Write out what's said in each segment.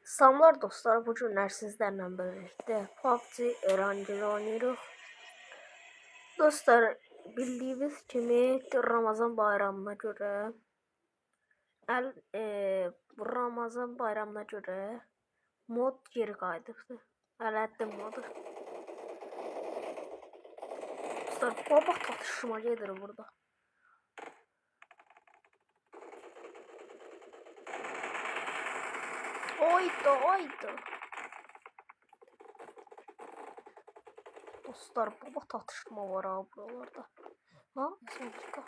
Salamlar dostlar, bu günlər sizlərlə birlikdə PUBG Erancılı oynayırıq. Dostlar, bildiyiniz kimi Ramazan bayramına görə Ramazan bayramına görə mod geri qayıdıbdı. Ələddin modu. Dostlar, baba tartışma gedir burada. Oydu. Dostlar, baba tartışma var ha buralarda. Ha, sonraki.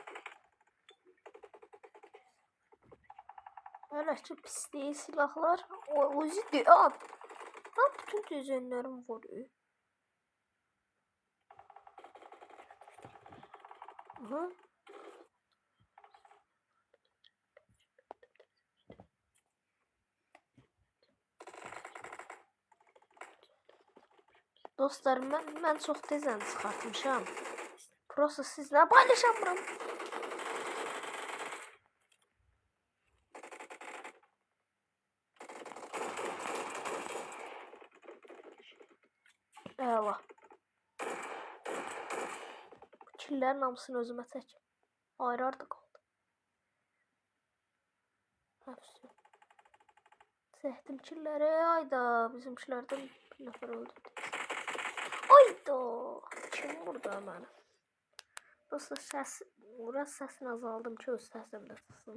Hələ ki pis deyil silahlar. O özü deyil. Ben bütün düzenlerim var. Aha. Dostlar, mən çox tezən çıxartmışam. Prosta sizlə paylaşamıram. Əla. Killərin hamısını özümə çək. Ayrı-ayrı qaldı. Həfsi. Çəkdim killəri. Ayda, bizimkilərdən bir nəfər öldürdü. Ayda. Kim vurdu mənə? Dostlar, biraz səsini azaldım ki, öz səsim də çıxsın.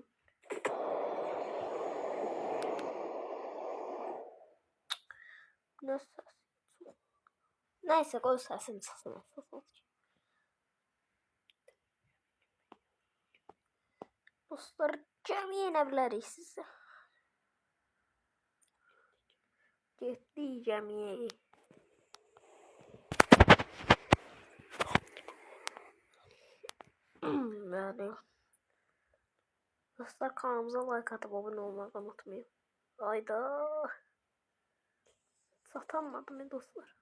Ne səs? Neyse, qoy səsim çıxsın. Dostlar, gəmiyə inə bilərik sizə. Getdik gəmiyə. Yani. Dostlar, kanalımıza like atıp abone olmayı unutmayın. Ayda. Satamadım dostlar.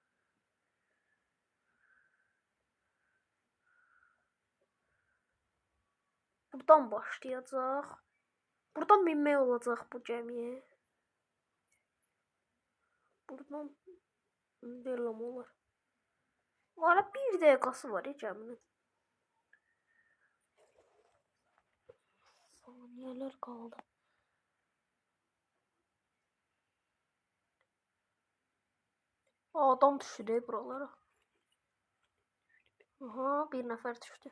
Buradan başlayacaq. Buradan binmək olacaq bu gəmiyə. Buradan derim olar. Hala bir dəqiqəsi var ya gəminin. Saniyeler kaldı. Adam düştü buralara. Aha, bir nefer düştü.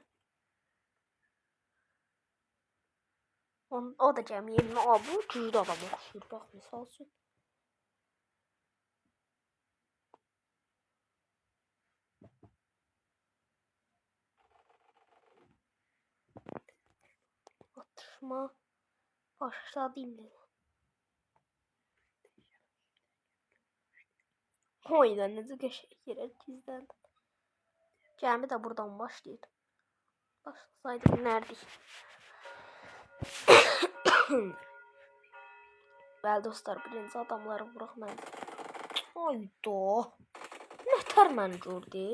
O da gəmiyə bu cüzdə adam oxşuyur. Bax, misal üçün. Atışma başladı indi. Oyda necə qəşəng yerə gizləndi. Gəmi də buradan başlayır. Başlasaydı bilərdik. Bəli dostlar, birinci adamları vuraq mən. Ayda. Nətər məni gördü?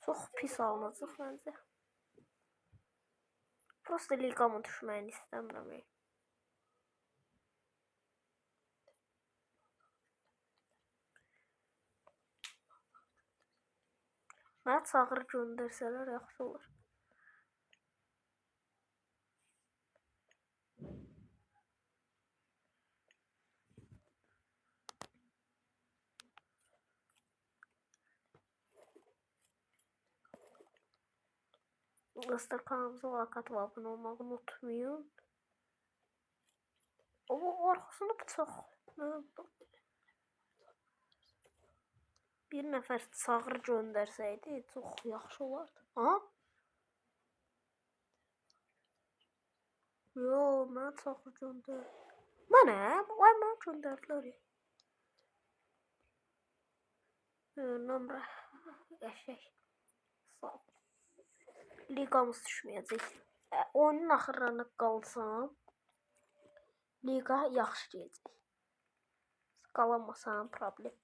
Çox pis alınacaq məncə. Prosta liqamı düşməyini istəmirəm. Mənə çağır göndərsələr yaxşı olur. Dostlar, kanalımıza like atıp abone olmayı unutmayın. O arkasında bıçaq. Bir nəfər çağır göndərsəydi çox yaxşı olardı. Ha? Yo, mən çağır göndər. Mənə? Vay, mən göndərdilər. Nömrə. Qəşək. Sağ ol. Liqamız düşməyəcək. Oyunun axırlarına qalsam, liqa yaxşı gələcək. Qalanmasam problem.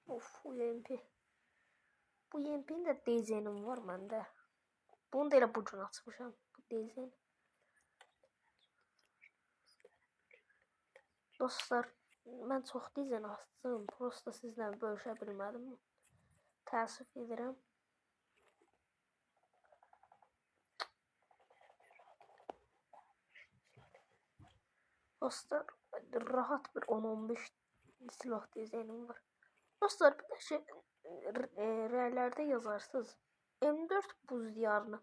Of, UMP. Bu UMP'nin də DZ-nim var məndə. Bunu da elə bu gün açmışam. Bu DZ-ni. dostlar, mən çox dizən açdım. Prosta sizlə bölüşə bilmədim. Təəssüf edirəm. Dostlar, rahat bir 10-15 silah dizaynım var. Dostlar, bir də rəylərdə yazarsınız. M4 buz diyarını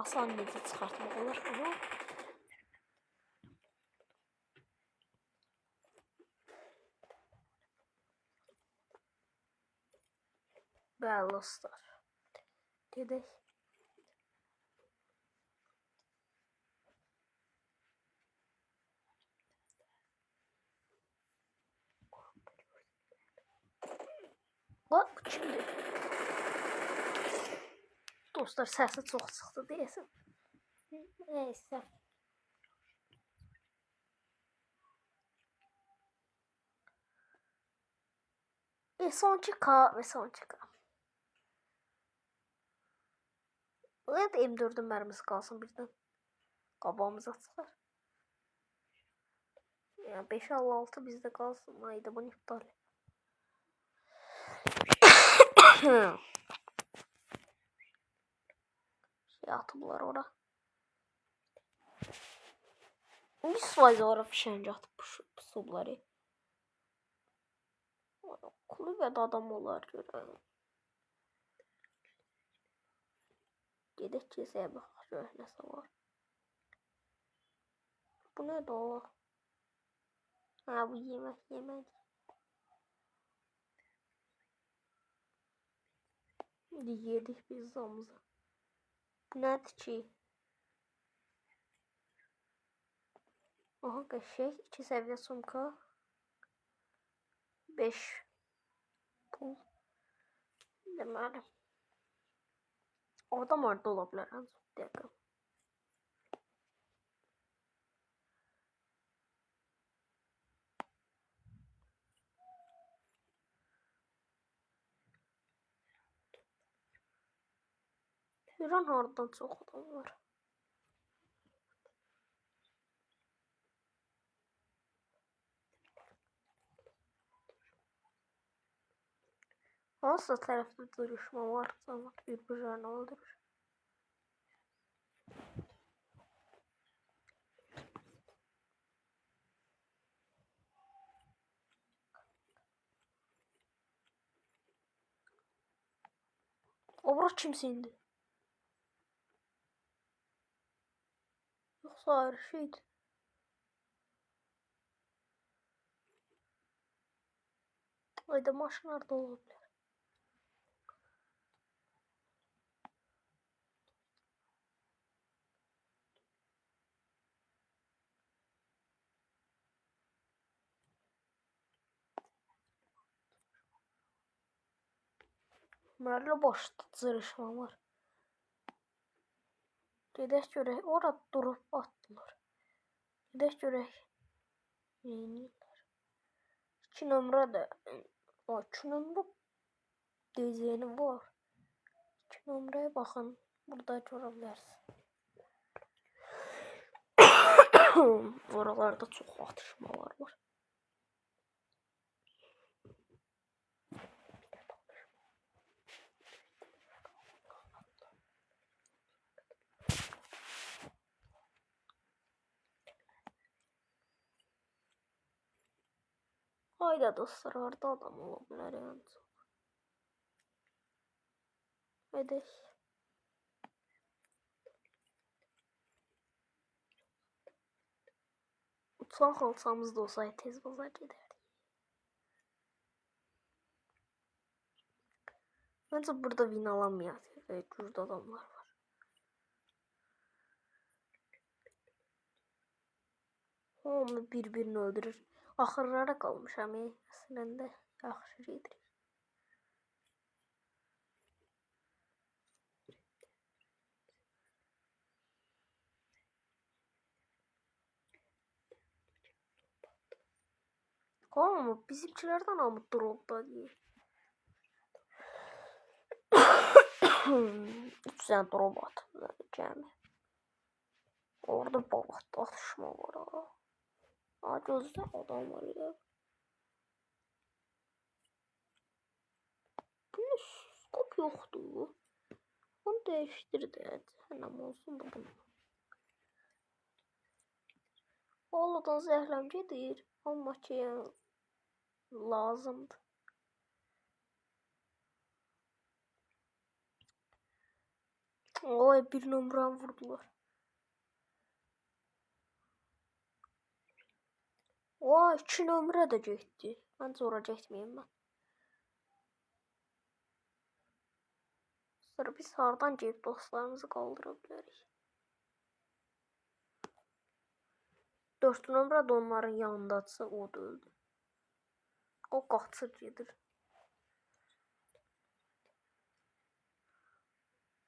asan necə çıxartmaq olar bunu. Bəli dostlar. Gedək. Bak bu kimdir? Dostlar, səsi çox çıxdı deyəsən. Neysə. Son 2K ve son 2K. Evet, M4'ün mermisi kalsın birden. Kabağımıza çıkar. Ya 5.56 bizde kalsın. Haydi bunu iptal. Şey atıblar ora. 100% ora fişenci atıp bu subları. Kulübede adam olar görə. Gedək kilsəyə baxaq görək nəsə var. Bu nədir o? Ha, bu yemək. Yedik pizzamızı. Bu nədir ki? Aha, qəşək. 2 səviyyə sumka. 5 pul. Deməli. Orada orada ola bilər. Ən çox dəqiqə. İran haradan çox adam var. Hansı tərəfdə duruşma var? Zaman bir-birini öldürür. O bura kimsindi? Yoxsa ayrı şeydi. Ayda maşınlar da ola bilər. Bunlarla başda cırışma var. Gedək görək. Orada durub atdılar. Gedək görək. Neynirlər? 2 nömrə də. O 2 nömrə dizayını var. 2 nömrəyə baxın. Burada görə bilərsiniz. Oralarda çox atışmalar var. Hayda dostlar, orada adam ola bilər yəni çox. Gedək. Uçan xalçamız da olsaydı tez bazar gedərdik. Məncə burada win alamayacaq. Güclü adamlar var. Hamı bir-birini öldürür. Axırlara qalmışam. Əslən də yaxşı gedirik. Ama bizimkilerden hamı dropta değil. 3 tane drop atıldı cəmi. Orada balıqda atışma var ha. Aa, gözde adam var ya. Bunun skop yoktu. Onu değiştirdi. Cehennem olsun da bunu. Oğludan zəhləmci deyir. Amma ki lazımdır. Oy, bir nömrəni vurdular. Oy, 2 nömrə də getdi. Məncə ora getməyim mən. Sonra biz hardan gelib dostlarımızı qaldıra bilərik. 4 nömrə də onların yanındadırsa o da öldü. O qaçır gedir.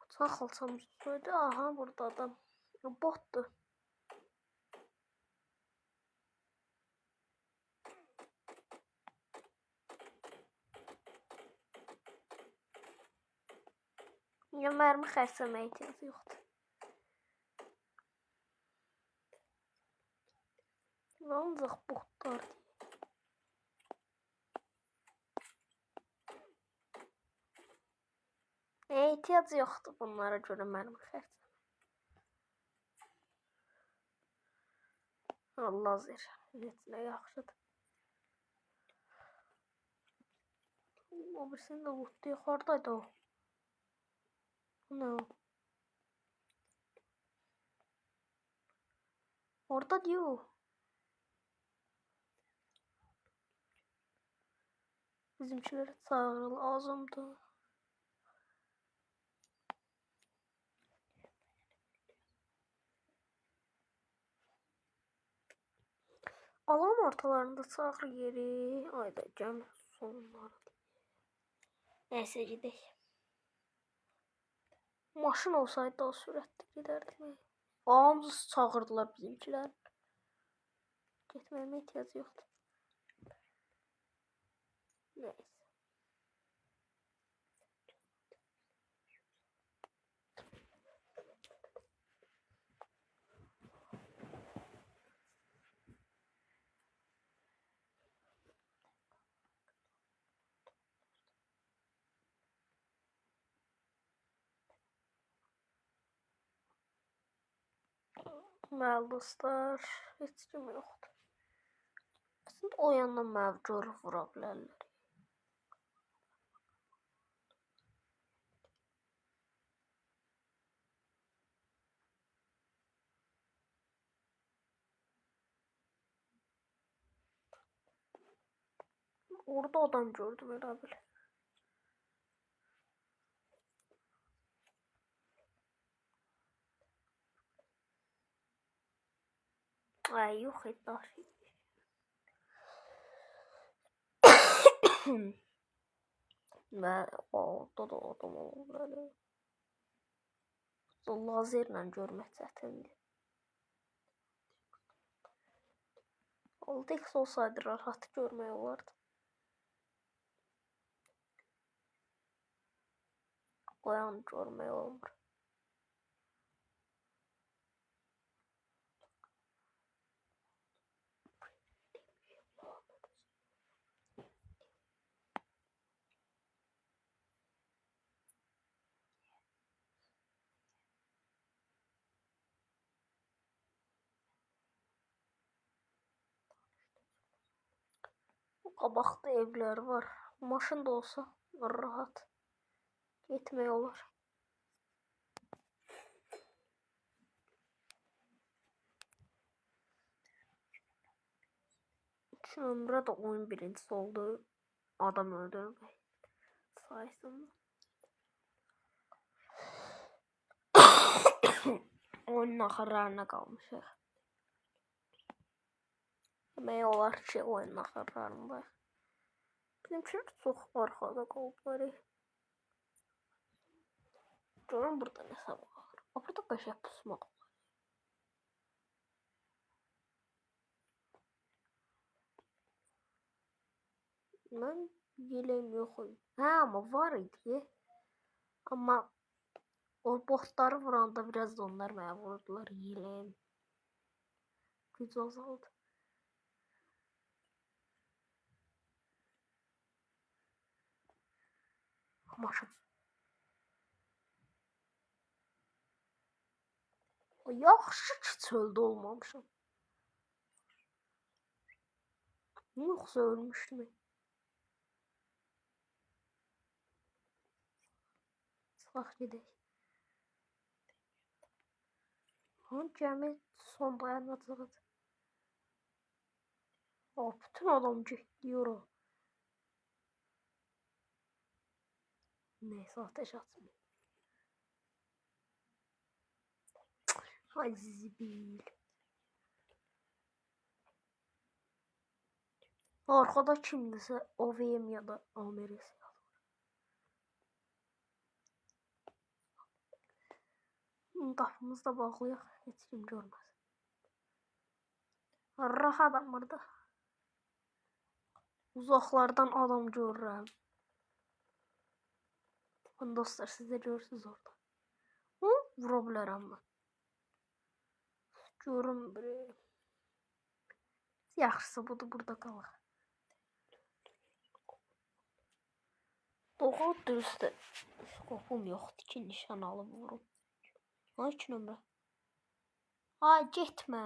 Uçan xalçamız söydü. Aha, burada adam. Botdur. Ya mərmi xərcləməyə ehtiyac yoxdur. Ancaq botlar deyil. Ehtiyac yoxdur bunlara görə mərmi xərcləməyə. Lazer. Heç nə yaxşıdır. O birisini də lootlayıq. Haradaydı o? Bu nə o? Orada diyor. Bizimkilərə çağırı lazımdır. Alan ortalarında çağır yeri. Ayda gəl sonları. Nəysə gedək. Maşın olsaydı daha sürətli gedərdik. Hamısı çağırdılar bizimkilər. Getməyimə ehtiyac yoxdur. Nəysə. Məl dostlar, heç kim yoxdur. Əslində o yandan məv görüb vura bilərlər. Orada adam gördüm elə bil. Ay, yox etdar. Və orada da adam olur. Lazerlə görmək çətindir. Oldex olsaydı rahat görmək olardı. Qoyan görmək olmur. Qabaqda evlər var. Maşın da olsa rahat getmək olar. Şu nömrə də oyun birincisi oldu. Adam öldürmək sayəsində. Oyunun axırlarına qalmışıq. Demək olar ki, oyunun axırlarında. Bizimkiler çox arxada qaldılar. Görün burada nəsə var. Burada qəşəng pusmaq var. Mən yeləm yox idi. Hə, amma var idi. Amma o botları vuranda biraz da onlar mənə vurdular. Yeləm güc azaldı. maşın. Yaxşı ki çöldə olmamışam. Yoxsa ölmüşdüm. Çıxaq gedək. Gəmi son dayanacaqdır. Bütün adam getdi ora. Neyse ateş atmayayım. Ay zibil. Arkada kimdirsə OVM ya da AMRS. Qapımızı da bağlayaq, heç kim görməz. Rahat adam burada. Uzaqlardan adam görürəm. Dostlar, siz də görürsünüz orada. Vura bilərəm mən. Görüm biri. Yaxşısı budur, burada qalaq. Doğru dürüstü. Skopum yoxdur ki, nişan alıb vurum. Ay 2 nömrə. Ay getmə.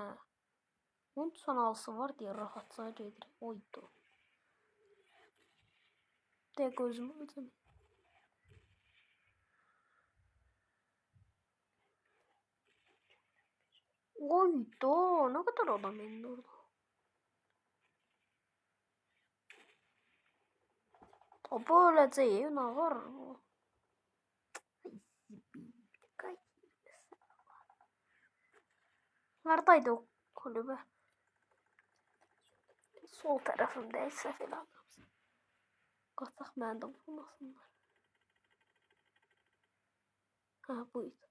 Onun sanalsı var deyə rahatca gedir. Oydu. Dəqiq özümü bildim. Oydu. Ne kadar adam indi orada. Böyləcə nə var? Neredeydi o kulübe? Sol tarafımdaysa filan. Qaçaq məni də vurmasınlar. Ha, buydu.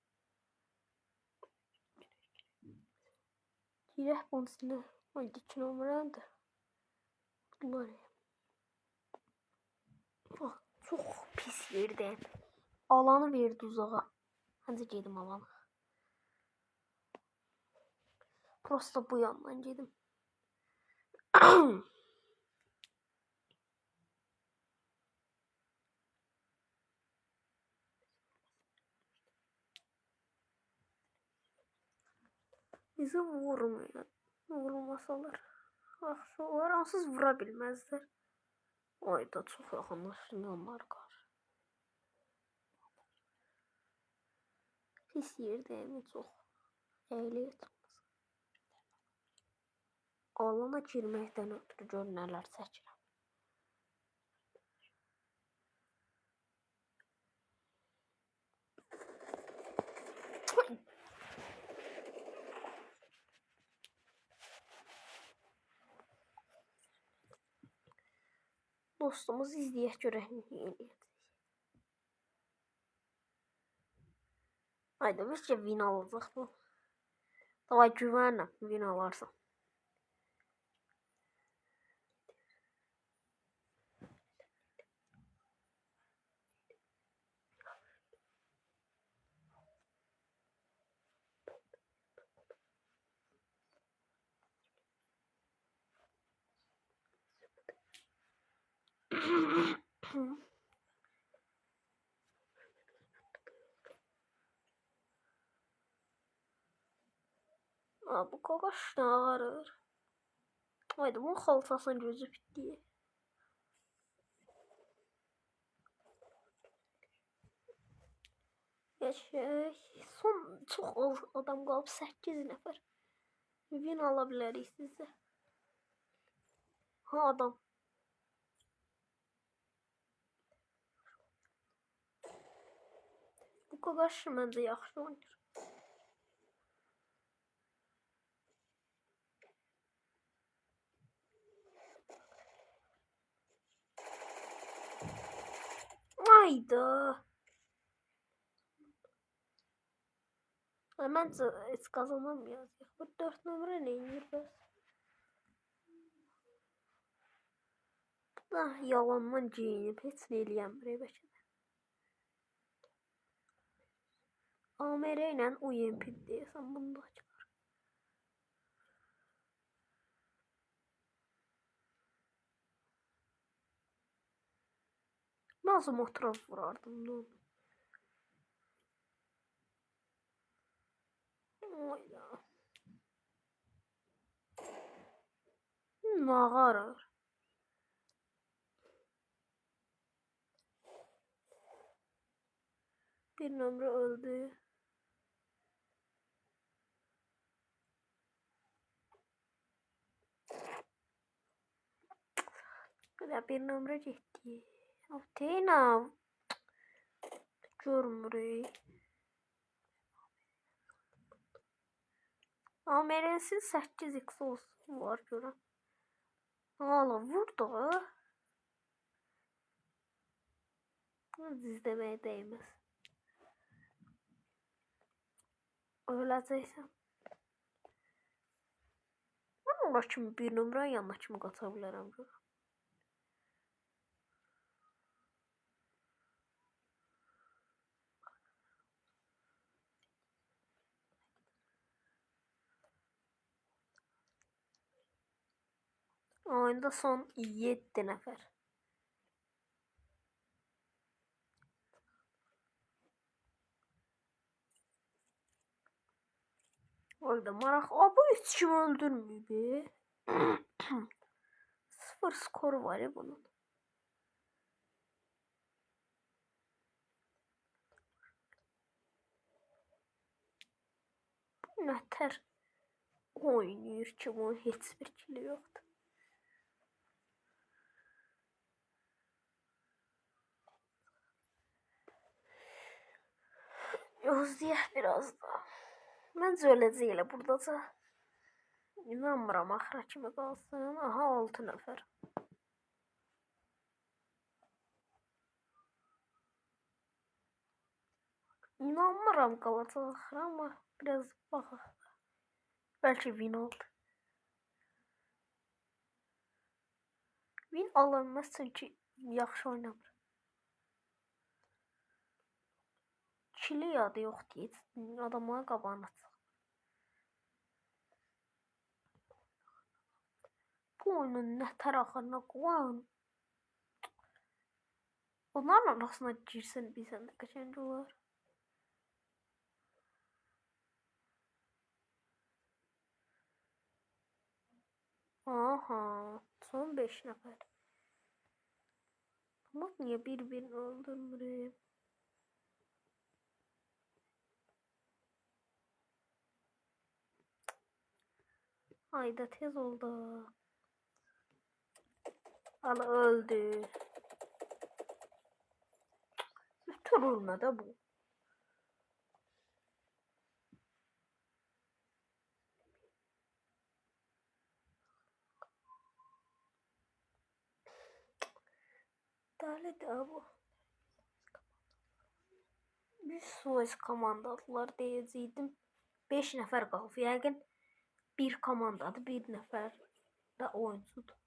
Girək bunun içində. Ay, 2 nömrədir. Bunlar ya. Çox pis yerdən. Alanı verdi uzağa. Həncə gedim alanı. Prosta bu yandan gedim. Bizi vurmuyor. Vurmasalar. Axşamlar ansız vura bilməzlər. Ayda çox yaxınlaşdım onlar qarşı. Pis yerdəyim çox. Əyləyət. Alana girməkdən ötürü gör nələr çəkirəm. Dostumuz izləyək görək nə eləyəcək. Hayda biz ki win alacaq bu. Davay güvənlə win alarsan. Bu qaqaş nə ağarır? Hayda bunun xalçasının gözü bitdi. Geçək. Son çox az adam qalıb 8 nəfər. Win ala bilərik sizə. Ha adam. Bu qaqaş məncə yaxşı oynayır. Hayda. Məncə heç qazanamayacaq. Bu 4 nömrə nə edir bəs? Yalandan geyinib heç nə eləyəmir bəlkə də. AMR ilə UMP deyəsən bunda çıxar. Lazım oturup vurardım da onu. Oyda. Mağara. Bir nömrə öldü. Bir nömrə getdi. Teyna. Görmürük. Amerensiz 8x olsun var görən. Hala vur da. İzləməyə dəyməz. Öləcəksən. Mən ona kimi bir nömrənin yanına kimi qaça bilərəm görəm. Oyunda son 7 nəfər. Oyda maraq. Bu hiç kim öldürmüyor. 0 skoru var ya bunun. Bu nətər oynayır ki, bunun heç bir kili yoxdur. Gözləyək biraz da. Məncə öləcək elə buradaca. İnanmıram axıra kimi qalsın. Aha 6 nəfər. İnanmıram qalacaq axıra, amma biraz baxaq. Bəlkə win oldu. Win alanmaz çünki yaxşı oynamır. Kili yadı yoxdur. Adamların qabağına çıxır. Bu oyunun nətər axırına qoyun. Onların arasına girsən bilsən də qəşəng olar. Aha, son 5 nəfər. Bak niye birbirini öldürmürüm. Ayda tez oldu. Ala öldü. Bütün ölmedi bu. Deli de bu. Biz Suez komandadılar deyəcəydim. 5 nəfər qalıb. Yəqin bir komandadır, bir nəfər də oyuncudur.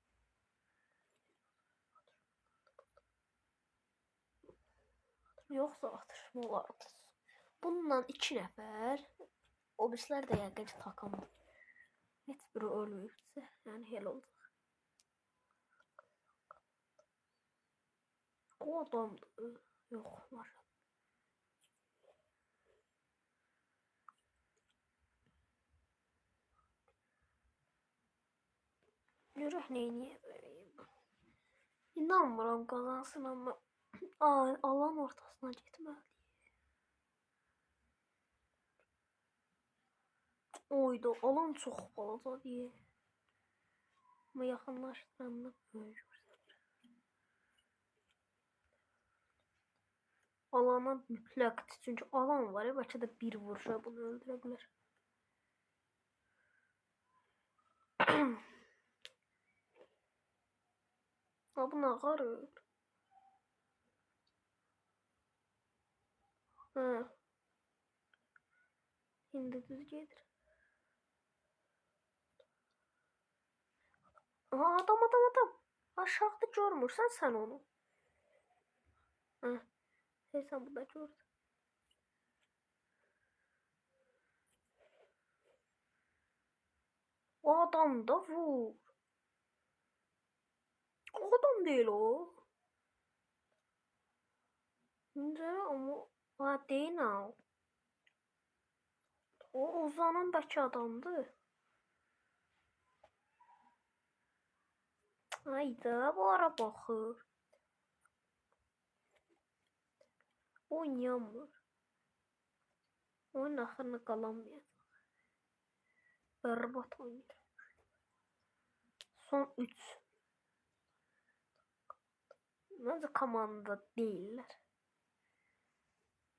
Yoxsa atışma vardı. Bununla 2 nəfər. O birislər də yəqin ki takamır. Heç biri ölməyibsə, yəni hel olacaq. O adamdır. Yox, var. Görək neyniyə vereyim. İnanmıram qazansın, amma alan ortasına getməli. Oyda alan çox balaca deyə. Amma yaxınlaşdıranda böyük görsənir. Alana mütləqdir, çünki alan var ya, bəlkə də bir vuruşa bunu öldürə bilər. Ha, bu nə qarır? Hə. İndi düz gedir. Aha, adam. Aşağıda görmürsən sən onu. Hə. Sən burada gördün. O adam da vur. O adam değil o. İnce ama ha değil o. O uzanan belki adamdı. Hayda bu ara bakır. Oynayamır. Oyun axırına qalamayacaq. Berbat oynayır. Son 3. Məncə komanda değiller.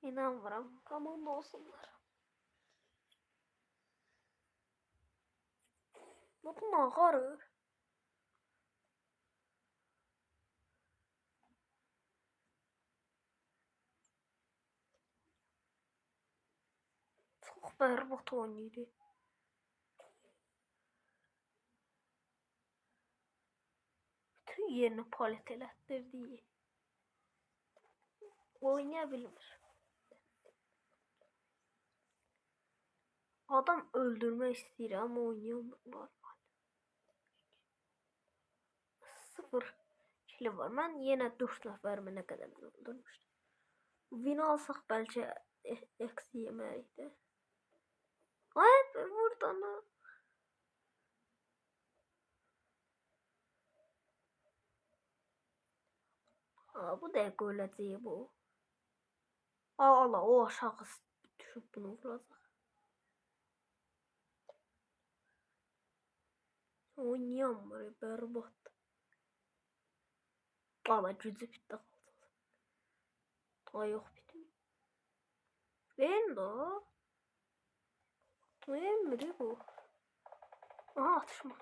İnanmıram. Komanda olsunlar. Bu nağarır. Çok berbat oynayır. Bütün yerini palet elətdirdi. Oynaya bilmir. Adam öldürmək istəyir ama oynayamır normal. 0 kili var. Mən yenə 4 nəfərimi nə qədər öldürmüşdüm. Win alsaq bəlkə eksi yeməkdir. Ay buradan. Aa, bu da öləcək bu. Allah o aşağı düşüb bunu vuracaq. Oynayamır, berbat. Allah gücü bitti qaldı. Ay yox bitmir. Ben de. Emri bu. Aha atışma.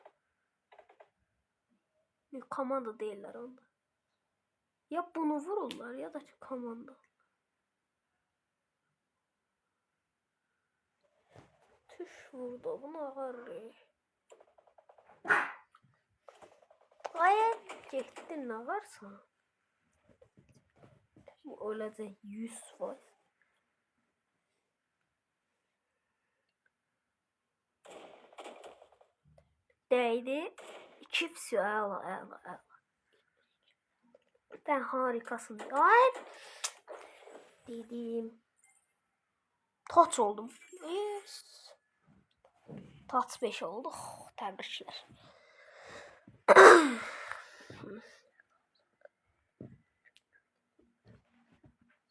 Bir komanda değiller onda. Ya bunu vururlar ya da komanda. Tüş vurdu buna ağır. Ay getdin ne varsa. Bu olacak 100 var. Değdi. 2 ala. Sen harikasın. Ay. Dedim. Taç oldum. Yes. Taç 5 oldu. Oh, tebrikler.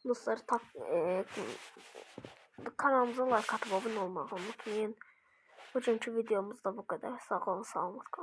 Dostlar kanalımıza like atıp abone olmayı unutmayın. Bugünkü videomuz da bu kadar. Sağ olun, sağlık.